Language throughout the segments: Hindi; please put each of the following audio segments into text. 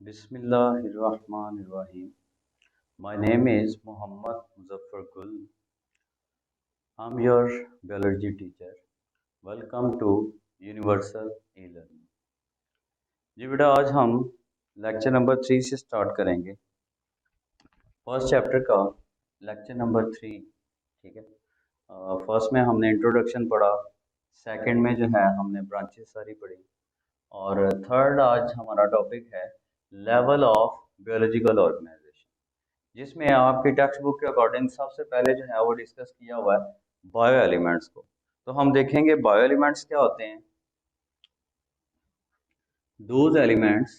Bismillahirrahmanirrahim. My name is Muhammad Muzaffar Gul. I'm your biology teacher. Welcome to Universal E-Learning. जी बेटा आज हम लेक्चर नंबर 3 से स्टार्ट करेंगे। फर्स्ट चैप्टर का लेक्चर नंबर 3। ठीक है। फर्स्ट में हमने इंट्रोडक्शन पढ़ा, सेकंड में जो है हमने ब्रांचेस सारी पढ़ी, और थर्ड आज हमारा टॉपिक है लेवल ऑफ बायोलॉजिकल ऑर्गेनाइजेशन, जिसमें आपकी टेक्स्ट बुक के अकॉर्डिंग सबसे पहले जो है वो डिस्कस किया हुआ है बायो एलिमेंट्स को। तो हम देखेंगे बायो एलिमेंट्स क्या होते हैं। Those elements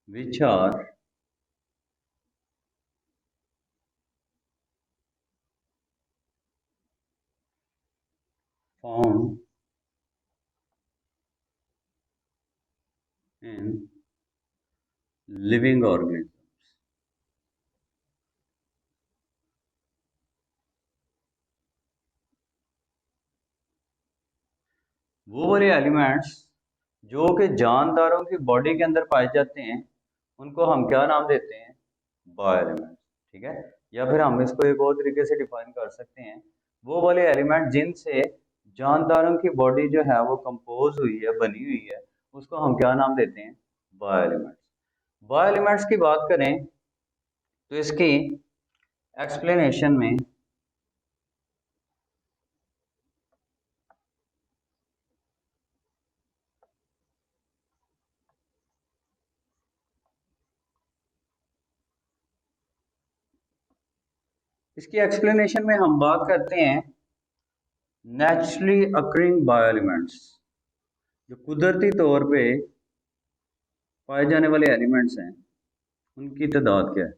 which are found in living organisms। वो वाले एलिमेंट्स जो कि जानदारों की बॉडी के अंदर पाए जाते हैं उनको हम क्या नाम देते हैं? Bio elements. ठीक है। या फिर हम इसको एक और तरीके से डिफाइन कर सकते हैं, वो वाले एलिमेंट जिनसे जानदारों की बॉडी जो है वो कंपोज हुई है, बनी हुई है, उसको हम क्या नाम देते हैं? Bio elements. बायो एलिमेंट्स की बात करें तो इसकी एक्सप्लेनेशन में हम बात करते हैं नेचुरली अकरिंग बायो एलिमेंट्स, जो कुदरती तौर पे पाए जाने वाले एलिमेंट्स हैं, उनकी तादाद क्या है।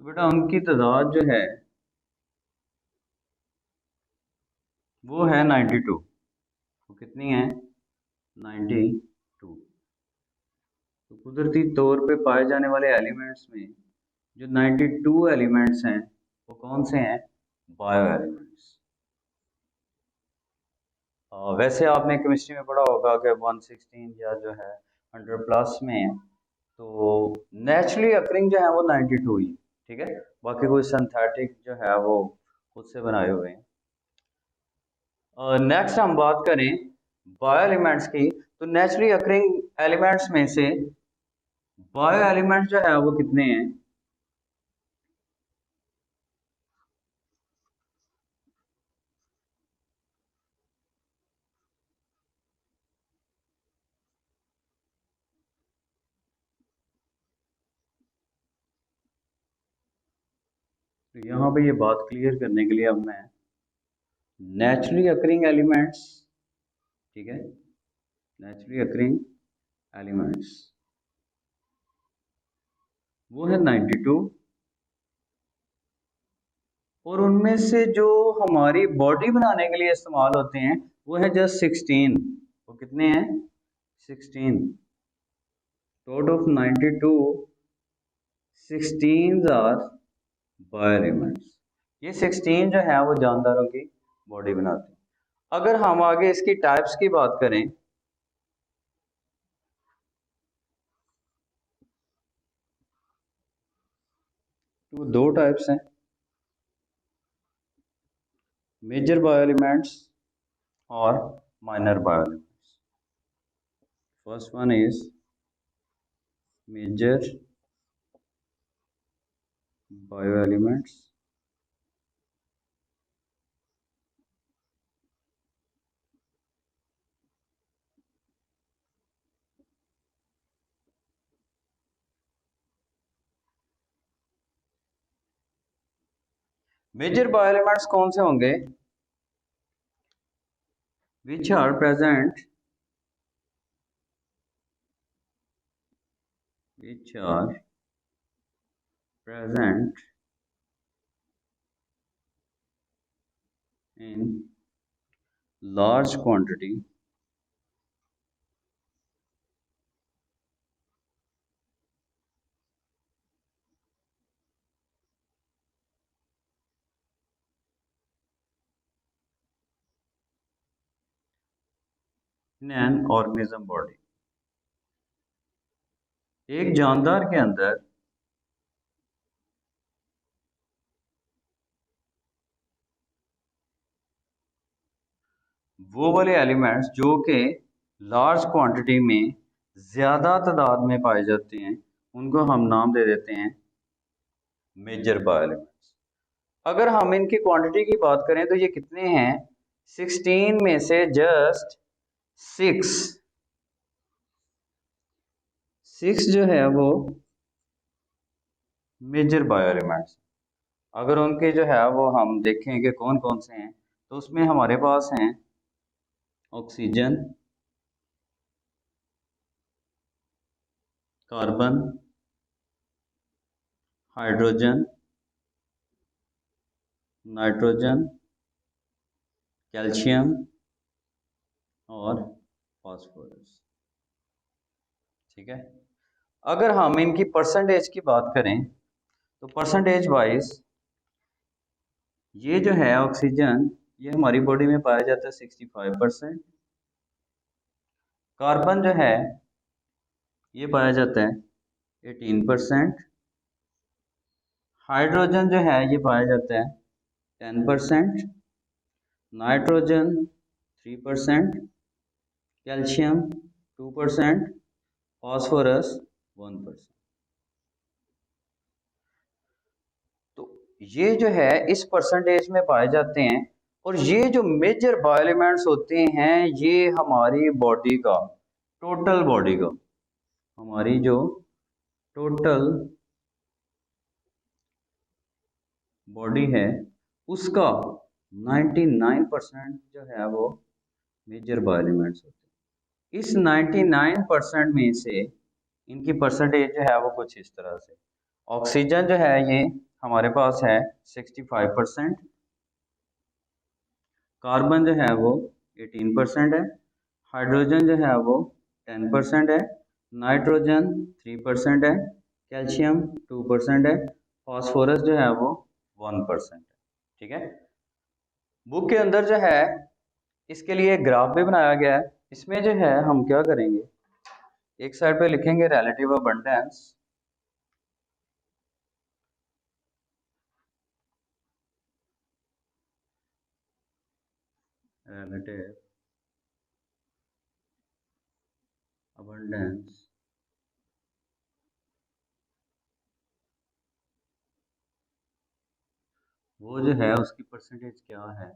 तो बेटा उनकी तादाद जो है वो है 92। वो कितनी है? 92। तो कुदरती तौर पे पाए जाने वाले एलिमेंट्स में जो 92 एलिमेंट्स हैं वो कौन से हैं? Bio elements. वैसे आपने केमिस्ट्री में पढ़ा होगा कि 116 या जो है 100 प्लस में है, तो नेचुरली अकरिंग जो है वो 92 ही। ठीक है। बाकी कोई सिंथेटिक जो है वो खुद से बनाए हुए हैं। नेक्स्ट हम बात करें बायो एलिमेंट्स की, तो नेचुरली अकरिंग एलिमेंट्स में से बायो एलिमेंट्स जो है वो कितने हैं? तो यहाँ पे ये बात क्लियर करने के लिए अब मैं नेचुरली अकरिंग एलिमेंट्स, ठीक है, नेचुरली अकरिंग एलिमेंट्स वो है 92, और उनमें से जो हमारी बॉडी बनाने के लिए इस्तेमाल होते हैं वो है जस्ट 16। वो कितने हैं? 16। Out of 92, 16 are bio elements. ये 16 जो है वो जानदारों की बॉडी बनाते हैं। अगर हम आगे इसकी टाइप्स की बात करें तो दो टाइप्स हैं, मेजर बायो एलिमेंट्स और minor bio elements. First one is major bio elements, major bio elements कौन से होंगे? Which are present, which are present in large quantity in an organism body। एक जानदार के अंदर वो वाले एलिमेंट्स जो कि लार्ज क्वांटिटी में ज़्यादा तादाद में पाए जाते हैं उनको हम नाम दे देते हैं मेजर बायो एलिमेंट्स। अगर हम इनकी क्वांटिटी की बात करें तो ये कितने हैं, 16 में से जस्ट 6 जो है वो मेजर बायो एलिमेंट्स। अगर उनके जो है वो हम देखें कि कौन कौन से हैं तो उसमें हमारे पास हैं oxygen, carbon, hydrogen, nitrogen, calcium और फास्फोरस। ठीक है। अगर हम इनकी परसेंटेज की बात करें तो परसेंटेज वाइज ये जो है ऑक्सीजन ये हमारी बॉडी में पाया जाता है 65%। कार्बन जो है ये पाया जाता है 18%। हाइड्रोजन जो है ये पाया जाता है 10%। नाइट्रोजन 3%। कैल्शियम 2%। फास्फोरस 1%। तो ये जो है इस परसेंटेज में पाए जाते हैं। और ये जो मेजर बायो एलिमेंट्स होते हैं ये हमारी बॉडी का टोटल बॉडी का हमारी जो टोटल बॉडी है उसका 99% जो है वो मेजर बायो एलिमेंट्स होते हैं। इस 99% में से इनकी परसेंटेज जो है वो कुछ इस तरह से, ऑक्सीजन जो है ये हमारे पास है 65%। कार्बन जो है वो 18% है। हाइड्रोजन जो है वो 10% है। नाइट्रोजन 3% है। कैल्शियम 2% है। फास्फोरस जो है वो 1% है। ठीक है। बुक के अंदर जो है इसके लिए एक ग्राफ भी बनाया गया है। इसमें जो है हम क्या करेंगे, एक साइड पे लिखेंगे रिलेटिव अबंडेंस, रिलेटिव अबंडेंस वो जो है उसकी परसेंटेज क्या है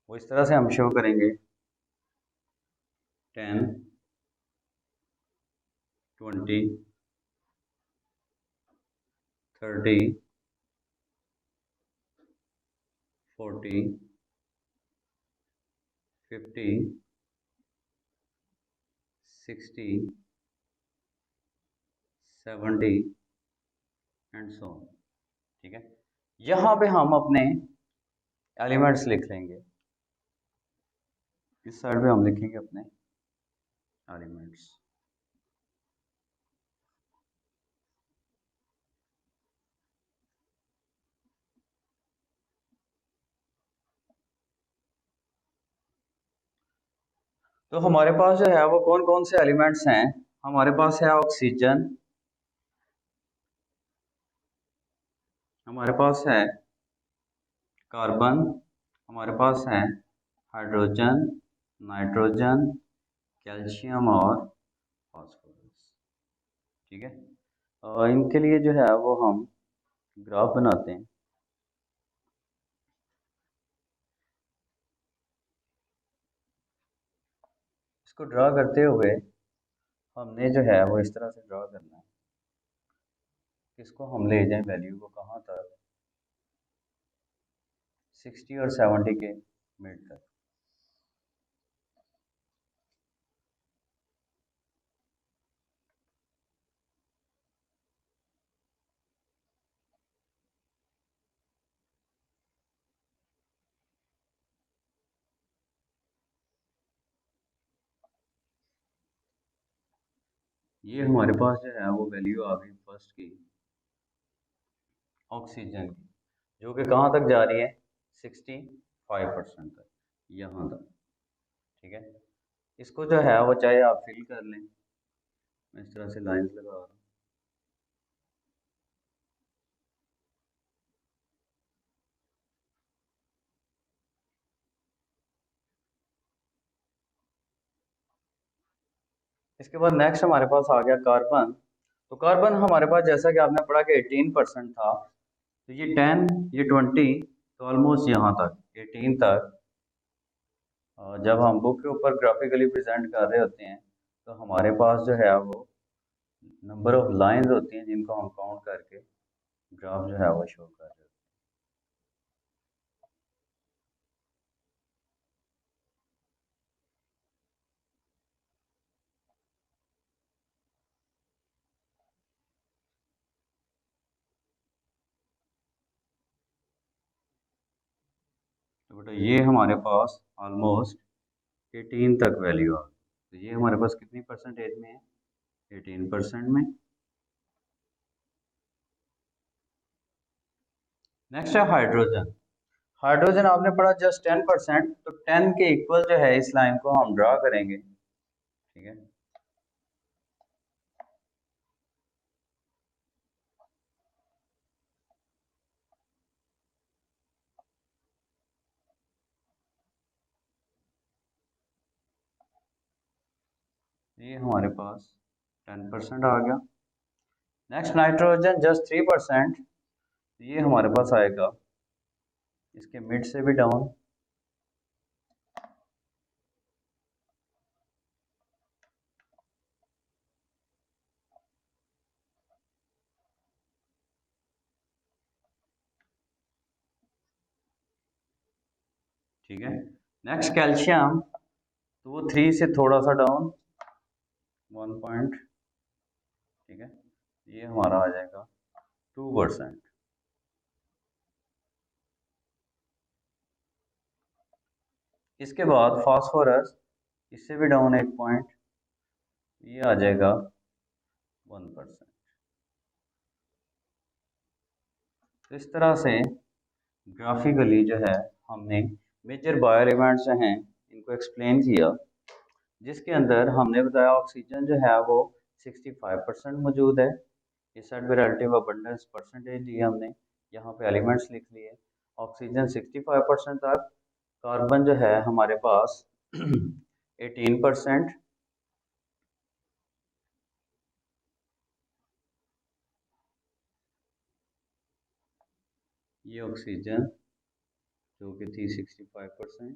वो इस तरह से हम शो करेंगे 10, 20, 30, 40, 50, 60, 70 एंड सो ऑन। ठीक है। यहाँ पे हम अपने एलिमेंट्स लिख लेंगे, इस साइड पे हम लिखेंगे अपने एलिमेंट्स। तो हमारे पास जो है वो कौन कौन से एलिमेंट्स हैं, हमारे पास है ऑक्सीजन, हमारे पास है कार्बन, हमारे पास है हाइड्रोजन, नाइट्रोजन, कैल्शियम और फास्फोरस। ठीक है। और इनके लिए जो है वो हम ग्राफ बनाते हैं। इसको ड्रा करते हुए हमने जो है वो इस तरह से ड्रा करना है, इसको हम ले जाएं वैल्यू को कहाँ तक, 60 और 70 के मिड तक। ये हमारे पास जो है वो वैल्यू आ गई फर्स्ट की ऑक्सीजन की, जो कि कहाँ तक जा रही है, 65% तक, यहाँ तक। ठीक है, इसको जो है वो चाहे आप फिल कर लें, मैं इस तरह से लाइंस लगा रहा हूँ। इसके बाद नेक्स्ट हमारे पास आ गया कार्बन। तो कार्बन हमारे पास जैसा कि आपने पढ़ा कि 18% था, तो ये 10, ये 20, तो ऑलमोस्ट यहाँ तक 18 तक। जब हम बुक के ऊपर ग्राफिकली प्रेजेंट कर रहे होते हैं तो हमारे पास जो है वो नंबर ऑफ लाइंस होती हैं जिनको हम काउंट करके ग्राफ जो है वो शो कर रहे होते हैं। तो बेटा ये हमारे पास ऑलमोस्ट 18 तक वैल्यू आ गई। तो ये हमारे पास कितनी परसेंटेज में है, 18% में। नेक्स्ट है हाइड्रोजन। हाइड्रोजन आपने पढ़ा जस्ट 10%, तो 10 के इक्वल जो है इस लाइन को हम ड्रा करेंगे। ठीक है, ये हमारे पास 10% आ गया। नेक्स्ट नाइट्रोजन जस्ट 3%, ये हमारे पास आएगा इसके मिड से भी डाउन। ठीक है, नेक्स्ट कैल्शियम, तो वो 3 से थोड़ा सा डाउन, 1 पॉइंट। ठीक है, ये हमारा आ जाएगा 2%। इसके बाद फास्फोरस, इससे भी डाउन 1 पॉइंट, ये आ जाएगा 1%। तो इस तरह से ग्राफिकली जो है हमने मेजर बायो एलिमेंट्स जो हैं इनको एक्सप्लेन किया, जिसके अंदर हमने बताया ऑक्सीजन जो है वो 65% मौजूद है। इस साइड पे रिलेटिव अबंडेंस परसेंटेज दी हमने, यहाँ पे एलिमेंट्स लिख लिए। ऑक्सीजन 65% तक, कार्बन जो है हमारे पास 18%। ये ऑक्सीजन जो कि थी 65%।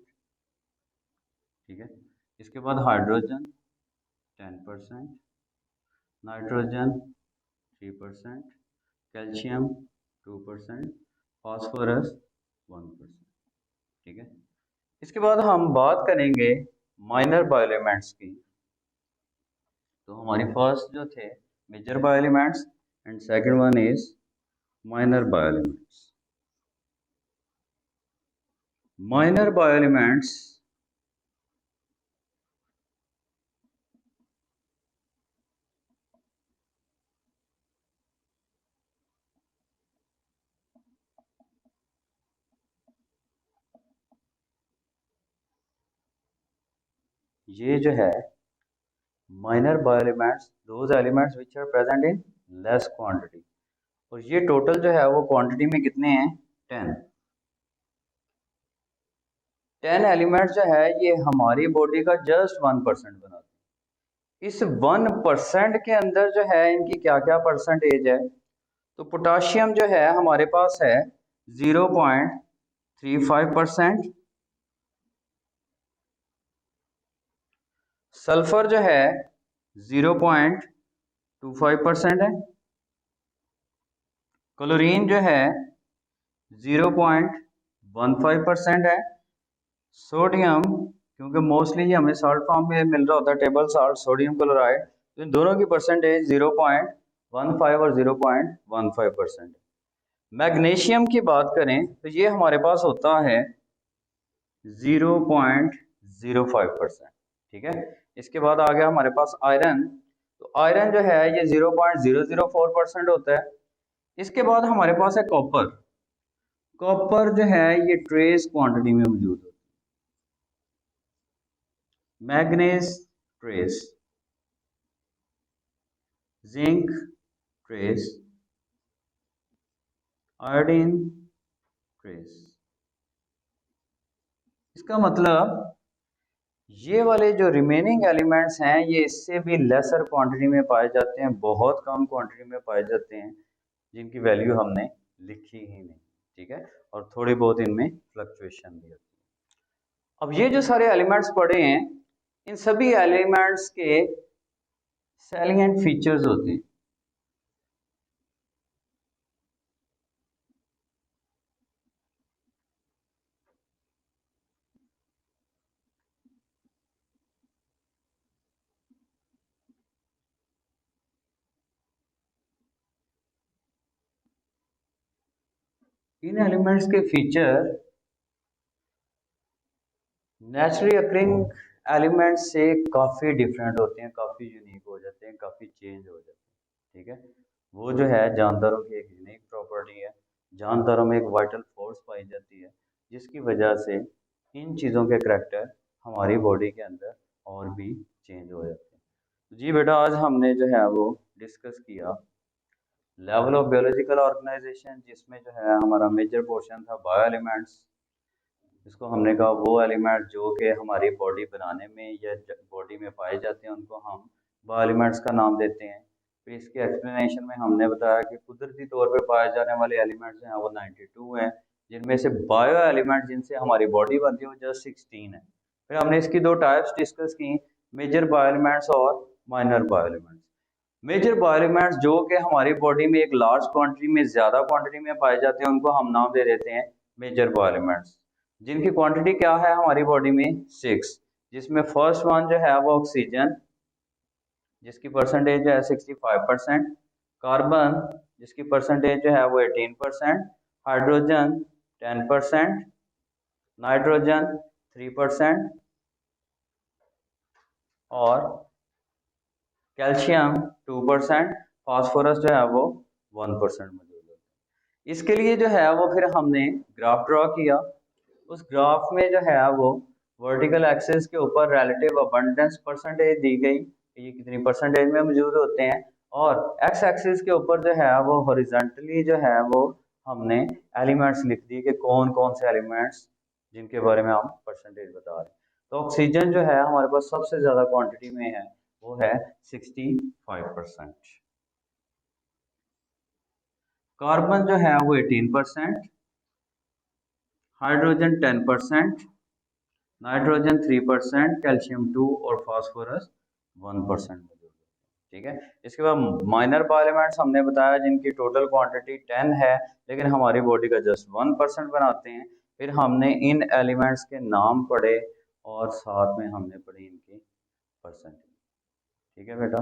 ठीक है, इसके बाद हाइड्रोजन 10%, नाइट्रोजन 3%, कैल्शियम 2%, फास्फोरस 1%। ठीक है, इसके बाद हम बात करेंगे माइनर बायो एलिमेंट्स की। तो हमारी फर्स्ट जो थे major bio elements and second one is minor bio elements. Minor bio elements ये जो है minor bio elements, those elements which are present in less quantity, और ये टोटल जो है वो क्वांटिटी में कितने हैं, 10। 10 एलिमेंट्स जो है ये हमारी बॉडी का जस्ट 1% बनाते हैं। इस 1% के अंदर जो है इनकी क्या क्या परसेंटेज है, तो पोटाशियम जो है हमारे पास है 0.35%, सल्फर जो है 0.25% है, क्लोरीन जो है 0.15% है, सोडियम, क्योंकि मोस्टली ये हमें सॉल्ट फॉर्म में मिल रहा होता है, टेबल सॉल्ट सोडियम क्लोराइड, तो इन दोनों की परसेंटेज 0.15 और 0.15%। मैग्नीशियम की बात करें तो ये हमारे पास होता है 0.05%। ठीक है, इसके बाद आ गया हमारे पास आयरन। तो तो आयरन जो है ये 0.004% होता है। इसके बाद हमारे पास है कॉपर। कॉपर जो है ये ट्रेस क्वांटिटी में मौजूद होता है। Manganese trace, zinc trace, iodine trace. इसका मतलब ये वाले जो रिमेनिंग एलिमेंट्स हैं ये इससे भी लेसर क्वांटिटी में पाए जाते हैं, बहुत कम क्वांटिटी में पाए जाते हैं, जिनकी वैल्यू हमने लिखी ही नहीं। ठीक है, और थोड़ी बहुत इनमें फ्लक्चुएशन भी होती है। अब ये जो सारे एलिमेंट्स पड़े हैं, इन सभी एलिमेंट्स के सैलिएंट फीचर्स होते हैं। इन एलिमेंट्स के फीचर नेचुरली अकरिंग एलिमेंट्स से काफ़ी डिफरेंट होते हैं, काफ़ी यूनिक हो जाते हैं, काफ़ी चेंज हो जाते हैं। ठीक है, वो जो है जानदारों की एक यूनिक प्रॉपर्टी है। जानदारों में एक वाइटल फोर्स पाई जाती है, जिसकी वजह से इन चीज़ों के करैक्टर हमारी बॉडी के अंदर और भी चेंज हो जाते हैं। जी बेटा, आज हमने जो है वो डिस्कस किया लेवल ऑफ बायोलॉजिकल ऑर्गेनाइजेशन, जिसमें जो है हमारा मेजर पोर्शन था बायो एलिमेंट्स। इसको हमने कहा वो एलिमेंट जो कि हमारी बॉडी बनाने में या बॉडी में पाए जाते हैं, उनको हम बायो एलिमेंट्स का नाम देते हैं। फिर इसके एक्सप्लेनेशन में हमने बताया कि कुदरती तौर पे पाए जाने वाले एलिमेंट्स हैं वो 92 हैं, जिनमें से बायो एलिमेंट जिनसे हमारी बॉडी बनती है वो जस्ट 16 है। फिर हमने इसकी दो टाइप्स डिस्कस की, मेजर बायो एलिमेंट्स और minor bio elements. Major bio elements जो कि हमारी बॉडी में एक लार्ज क्वांटिटी में, ज़्यादा क्वांटिटी में पाए जाते हैं, उनको हम नाम दे देते हैं मेजर बायो एलिमेंट्स, जिनकी क्वांटिटी क्या है हमारी बॉडी में 6। जिसमें फर्स्ट वन जो है वो ऑक्सीजन, जिसकी परसेंटेज है 65%, कार्बन जिसकी परसेंटेज जो है वो 18%, हाइड्रोजन 10%, नाइट्रोजन 3% और कैल्शियम 2%, फास्फोरस जो है वो 1% मौजूद होता है। इसके लिए जो है वो फिर हमने ग्राफ ड्रॉ किया। उस ग्राफ में जो है वो वर्टिकल एक्सिस के ऊपर रिलेटिव अबंडेंस परसेंटेज दी गई, ये कितनी परसेंटेज में मौजूद होते हैं, और एक्स एक्सिस के ऊपर जो है वो हॉरिजॉन्टली जो है वो हमने एलिमेंट्स लिख दिए कि कौन कौन से एलिमेंट्स जिनके बारे में हम परसेंटेज बता रहे हैं। तो ऑक्सीजन जो है हमारे पास सबसे ज़्यादा क्वांटिटी में है, वो है 65%। कार्बन जो है वो 18%, हाइड्रोजन 10%, नाइट्रोजन 3%, कैल्शियम 2 और फास्फोरस 1% मौजूद है। ठीक है, इसके बाद माइनर बायो एलिमेंट्स हमने बताया जिनकी टोटल क्वांटिटी 10 है, लेकिन हमारी बॉडी का जस्ट 1% बनाते हैं। फिर हमने इन एलिमेंट्स के नाम पढ़े और साथ में हमने पढ़ी इनकी परसेंटेज। ठीक है बेटा,